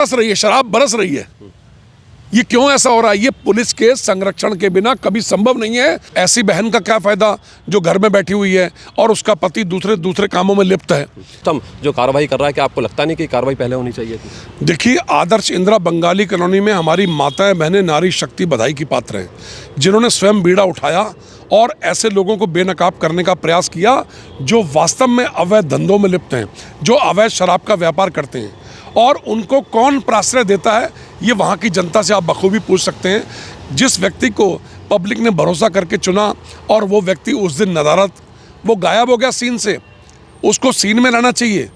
बरस रही है, शराब बरस रही है। ये क्यों ऐसा हो रहा है? ये पुलिस के संरक्षण के बिना कभी संभव नहीं है। ऐसी बहन का क्या फायदा जो घर में बैठी हुई है और उसका पति दूसरे कामों में लिप्त है। तम जो कार्रवाई कर रहा है, कि आपको लगता नहीं कि कार्रवाई पहले होनी चाहिए थी? देखिए, आदर्श इंदिरा बंगाली कॉलोनी में हमारी माताएं बहनें नारी शक्ति बधाई की पात्र हैं, जिन्होंने स्वयं बीड़ा उठाया और ऐसे लोगों को बेनकाब करने का प्रयास किया जो वास्तव में अवैध धंधों में लिप्त हैं, जो अवैध शराब का व्यापार करते हैं। और उनको कौन प्राश्रय देता है, ये वहाँ की जनता से आप बखूबी पूछ सकते हैं। जिस व्यक्ति को पब्लिक ने भरोसा करके चुना और वो व्यक्ति उस दिन नदारद, वो गायब हो गया सीन से। उसको सीन में रहना चाहिए,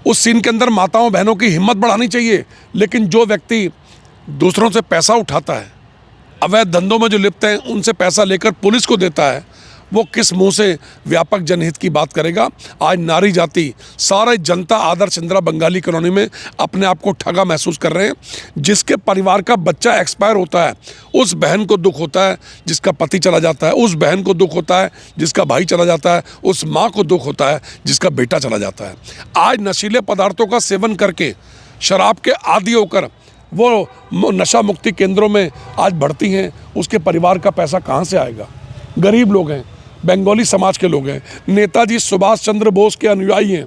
उस सीन के अंदर माताओं बहनों की हिम्मत बढ़ानी चाहिए। लेकिन जो व्यक्ति दूसरों से पैसा उठाता है, अवैध धंधों में जो लिप्त हैं, उनसे पैसा लेकर पुलिस को देता है, वो किस मुंह से व्यापक जनहित की बात करेगा? आज नारी जाति, सारे जनता आदर्श इंदिरा बंगाली कॉलोनी में अपने आप को ठगा महसूस कर रहे हैं। जिसके परिवार का बच्चा एक्सपायर होता है, उस बहन को दुख होता है जिसका पति चला जाता है, उस बहन को दुख होता है जिसका भाई चला जाता है, उस माँ को दुख होता है जिसका बेटा चला जाता है। आज नशीले पदार्थों का सेवन करके, शराब के आदी होकर वो नशा मुक्ति केंद्रों में आज बढ़ती हैं। उसके परिवार का पैसा कहाँ से आएगा? गरीब लोग हैं, बंगाली समाज के लोग हैं, नेताजी सुभाष चंद्र बोस के अनुयायी हैं,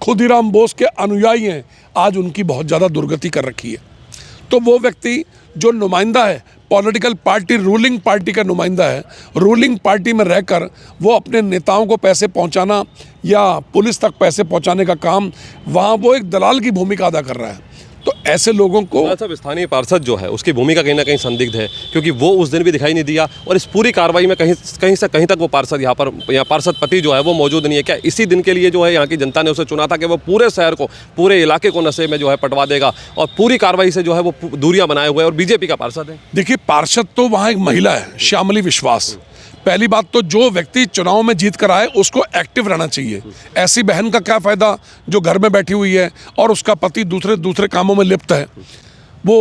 खुदीराम बोस के अनुयायी हैं। आज उनकी बहुत ज़्यादा दुर्गति कर रखी है। तो वो व्यक्ति जो नुमाइंदा है, पॉलिटिकल पार्टी, रूलिंग पार्टी का नुमाइंदा है, रूलिंग पार्टी में रहकर वो अपने नेताओं को पैसे पहुंचाना या पुलिस तक पैसे पहुंचाने का काम, वहाँ वो एक दलाल की भूमिका अदा कर रहा है। तो ऐसे लोगों को सब स्थानीय पार्षद जो है उसकी भूमिका कहीं ना कहीं संदिग्ध है, क्योंकि वो उस दिन भी दिखाई नहीं दिया और इस पूरी कार्रवाई में कहीं से कहीं तक वो पार्षद यहाँ पार्षद पति जो है वो मौजूद नहीं है। क्या इसी दिन के लिए जो है यहाँ की जनता ने उसे चुना था कि वो पूरे शहर को, पूरे इलाके को नशे में जो है पटवा देगा और पूरी कार्रवाई से जो है वो दूरियां बनाए हुए, और बीजेपी का पार्षद है? देखिए, पार्षद तो वहाँ एक महिला है, श्यामली विश्वास। पहली बात तो जो व्यक्ति चुनाव में जीत कर आए उसको एक्टिव रहना चाहिए। ऐसी बहन का क्या फायदा जो घर में बैठी हुई है और उसका पति दूसरे कामों में लिप्त है। वो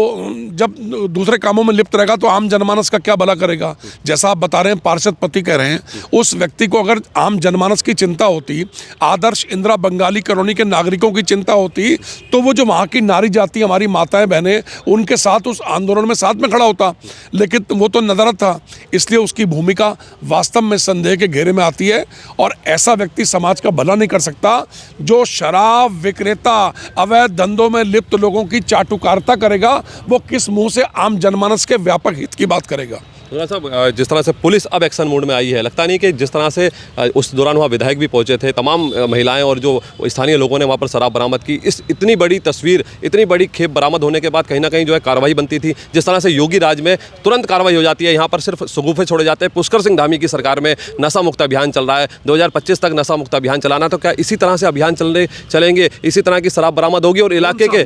जब दूसरे कामों में लिप्त रहेगा तो आम जनमानस का क्या भला करेगा? जैसा आप बता रहे हैं, पार्षद पति कह रहे हैं, उस व्यक्ति को अगर आम जनमानस की चिंता होती, आदर्श इंदिरा बंगाली कॉलोनी के नागरिकों की चिंता होती, तो वो जो वहाँ की नारी जाति, हमारी माताएं बहनें, उनके साथ उस आंदोलन में साथ में खड़ा होता। लेकिन वो तो नदारद था, इसलिए उसकी भूमिका वास्तव में संदेह के घेरे में आती है। और ऐसा व्यक्ति समाज का भला नहीं कर सकता जो शराब विक्रेता, अवैध धंधों में लिप्त लोगों की चाटुकारिता करेगा। वो किस मुंह से आम जनमानस के व्यापक हित की बात करेगा? साहब, जिस तरह से पुलिस अब एक्शन मोड में आई है, लगता नहीं कि जिस तरह से उस दौरान वहाँ विधायक भी पहुंचे थे, तमाम महिलाएं और जो स्थानीय लोगों ने वहाँ पर शराब बरामद की, इस इतनी बड़ी तस्वीर, इतनी बड़ी खेप बरामद होने के बाद कहीं ना कहीं जो है कार्रवाई बनती थी? जिस तरह से योगी राज में तुरंत कार्रवाई हो जाती है, यहाँ पर सिर्फ शगुफे छोड़े जाते हैं। पुष्कर सिंह धामी की सरकार में नशा मुक्त अभियान चल रहा है, 2025 तक नशा मुक्त अभियान चलाना। तो क्या इसी तरह से अभियान चलेंगे, इसी तरह की शराब बरामद होगी और इलाके के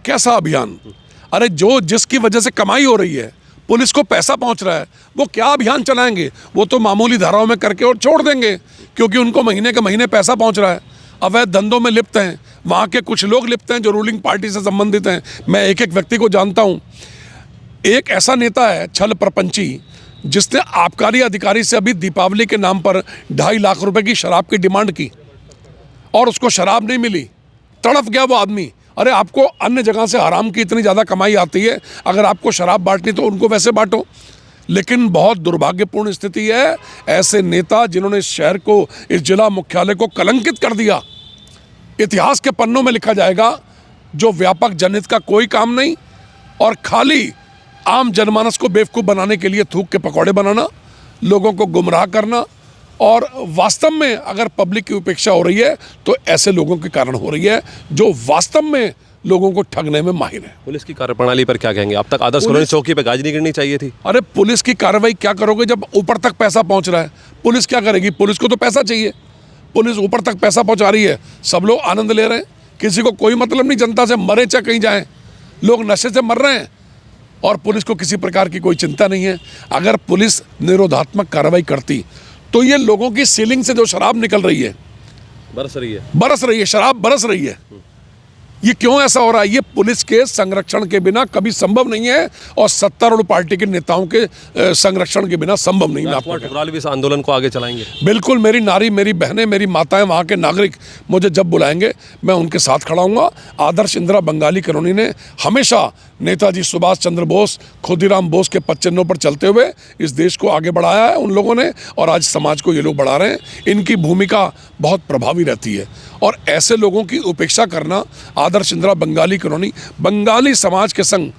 कैसा अभियान? अरे जो जिसकी वजह से कमाई हो रही है, पुलिस को पैसा पहुंच रहा है, वो क्या अभियान चलाएंगे? वो तो मामूली धाराओं में करके और छोड़ देंगे, क्योंकि उनको महीने के महीने पैसा पहुंच रहा है। अवैध धंधों में लिप्त हैं, वहाँ के कुछ लोग लिप्त हैं जो रूलिंग पार्टी से संबंधित हैं। मैं एक एक व्यक्ति को जानता हूँ। एक ऐसा नेता है छल प्रपंची, जिसने आबकारी अधिकारी से अभी दीपावली के नाम पर 2.5 लाख रुपए की शराब की डिमांड की और उसको शराब नहीं मिली। तड़प गया वो आदमी। अरे, आपको अन्य जगह से हराम की इतनी ज़्यादा कमाई आती है, अगर आपको शराब बांटनी तो उनको वैसे बांटो। लेकिन बहुत दुर्भाग्यपूर्ण स्थिति है, ऐसे नेता जिन्होंने इस शहर को, इस जिला मुख्यालय को कलंकित कर दिया, इतिहास के पन्नों में लिखा जाएगा। जो व्यापक जनहित का कोई काम नहीं और खाली आम जनमानस को बेवकूफ़ बनाने के लिए थूक के पकौड़े बनाना, लोगों को गुमराह करना। और वास्तव में अगर पब्लिक की उपेक्षा हो रही है तो ऐसे लोगों के कारण हो रही है जो वास्तव में लोगों को ठगने में माहिर है। पुलिस की कार्यप्रणाली पर क्या कहेंगे? अब तक आदर्श कॉलोनी चौकी पे गाज नहीं गिरनी चाहिए थी? अरे, पुलिस की कार्रवाई क्या करोगे जब ऊपर तक पैसा पहुंच रहा है? पुलिस क्या करेगी? पुलिस को तो पैसा चाहिए। पुलिस ऊपर तक पैसा पहुंचा रही है, सब लोग आनंद ले रहे हैं, किसी को कोई मतलब नहीं जनता से, मरे चाहे कहीं जाए। लोग नशे से मर रहे हैं और पुलिस को किसी प्रकार की कोई चिंता नहीं है। अगर पुलिस निरोधात्मक कार्रवाई करती तो ये लोगों की सीलिंग से जो शराब निकल रही है, बरस रही है, शराब बरस रही है, ये क्यों ऐसा हो रहा है? ये पुलिस के संरक्षण के बिना कभी संभव नहीं है और सत्तारूढ़ पार्टी के नेताओं के संरक्षण के बिना संभव नहीं है। राजकुमार ठकुराल भी इस आंदोलन को आगे चलाएंगे? बिल्कुल, मेरी नारी, मेरी बहनें, मेरी माताएं, वहाँ के नागरिक मुझे जब बुलाएंगे मैं उनके साथ खड़ा हूँगा। आदर्श इंदिरा बंगाली कॉलोनी ने हमेशा नेताजी सुभाष चंद्र बोस, खुदीराम बोस के पद चिन्हों पर चलते हुए इस देश को आगे बढ़ाया है उन लोगों ने, और आज समाज को ये लोग बढ़ा रहे हैं। इनकी भूमिका बहुत प्रभावी रहती है और ऐसे लोगों की उपेक्षा करना आदर्श इंदिरा बंगाली कॉलोनी, बंगाली समाज के संग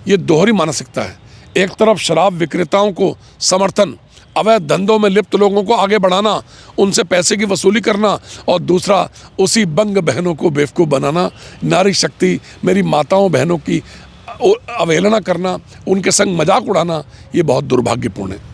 ये दोहरी मानसिकता है। एक तरफ शराब विक्रेताओं को समर्थन, अवैध धंधों में लिप्त लोगों को आगे बढ़ाना, उनसे पैसे की वसूली करना, और दूसरा उसी बंग बहनों को बेवकूफ़ बनाना, नारी शक्ति, मेरी माताओं बहनों की अवहेलना करना, उनके संग मजाक उड़ाना, ये बहुत दुर्भाग्यपूर्ण है।